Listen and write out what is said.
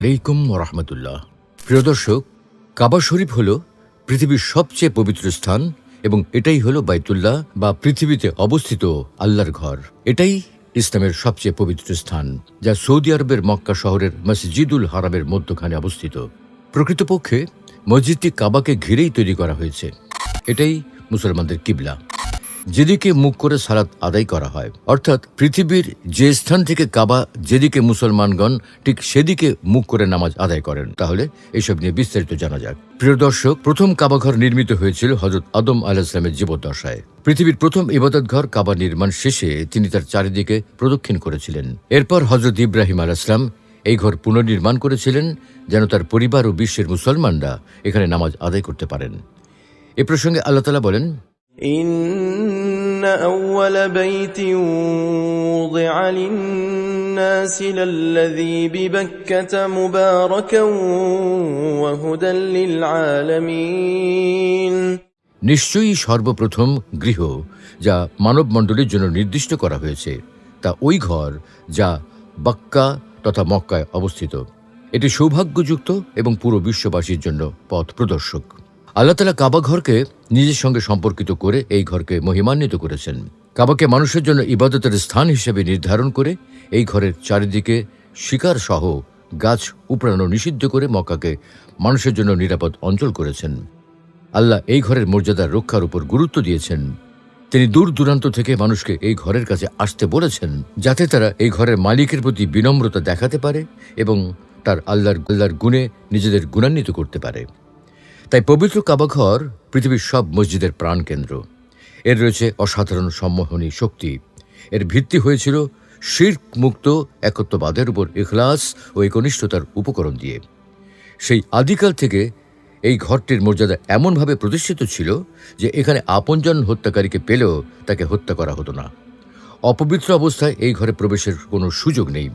আলাইকুম রহমতুল্লাহ। প্রিয় দর্শক, কাবা শরীফ হল পৃথিবীর সবচেয়ে পবিত্র স্থান এবং এটাই হলো বাইতুল্লাহ বা পৃথিবীতে অবস্থিত আল্লাহর ঘর। এটাই ইসলামের সবচেয়ে পবিত্র স্থান, যা সৌদি আরবের মক্কা শহরের মসজিদুল হারামের মধ্যখানে অবস্থিত। প্রকৃতপক্ষে মসজিদটি কাবাকে ঘিরেই তৈরি করা হয়েছে। এটাই মুসলমানদের কিবলা, যেদিকে মুখ করে সালাত আদায় করা হয়। অর্থাৎ পৃথিবীর যে স্থান থেকে কাবা যেদিকে মুসলমানগণ ঠিক সেদিকে মুখ করে নামাজ আদায় করেন। তাহলে এইসব নিয়ে বিস্তারিত জানা যাক। প্রিয় দর্শক, প্রথম কাবাঘর নির্মিত হয়েছিল হযরত আদম আলাইহিসসালামের জীবদ্দশায়। পৃথিবীর প্রথম ইবাদত ঘর কাবা নির্মাণ শেষে তিনি তার চারিদিকে প্রদক্ষিণ করেছিলেন। এরপর হযরত ইব্রাহিম আলাইহিসসালাম এই ঘর পুনর্নির্মাণ করেছিলেন, যেন তার পরিবার ও বিশ্বের মুসলমানরা এখানে নামাজ আদায় করতে পারেন। এ প্রসঙ্গে আল্লাহ তাআলা বলেন, إن أول بيت وضع للناس للذي ببكة مباركا وهدى للعالمين। নিশ্চয়ই সর্বপ্রথম গৃহ যা মানব মণ্ডলীর জন্য নির্দিষ্ট করা হয়েছে তা ওই ঘর যা বাক্কা তথা মক্কায় অবস্থিত। এটি সৌভাগ্যযুক্ত এবং পুরো বিশ্ববাসীর জন্য পথ প্রদর্শক। আল্লাহ তাআলা কাবা ঘরকে নিজের সঙ্গে সম্পর্কিত করে এই ঘরকে মহিমান্বিত করেছেন। কাবাকে মানুষের জন্য ইবাদতের স্থান হিসেবে নির্ধারণ করে এই ঘরের চারিদিকে শিকার সহ গাছ উপড়ানো নিষিদ্ধ করে মক্কাকে মানুষের জন্য নিরাপদ অঞ্চল করেছেন। আল্লাহ এই ঘরের মর্যাদা রক্ষার উপর গুরুত্ব দিয়েছেন। তিনি দূর দূরান্ত থেকে মানুষকে এই ঘরের কাছে আসতে বলেছেন, যাতে তারা এই ঘরের মালিকের প্রতি বিনম্রতা দেখাতে পারে এবং তার আল্লাহর গুণে নিজেদের গুণান্বিত করতে পারে। তাই পবিত্র কাবাঘর পৃথিবীর সব মসজিদের প্রাণকেন্দ্র। এর রয়েছে অসাধারণ সম্মোহনী শক্তি। এর ভিত্তি হয়েছিল শিরক মুক্ত একত্ববাদের উপর ইখলাস ও একনিষ্ঠতার উপকরণ দিয়ে। সেই আদিকাল থেকে এই ঘরটির মর্যাদা এমনভাবে প্রতিষ্ঠিত ছিল যে এখানে আপনজন হত্যাকারীকে পেলেও তাকে হত্যা করা হতো না। অপবিত্র অবস্থায় এই ঘরে প্রবেশের কোনো সুযোগ নেই।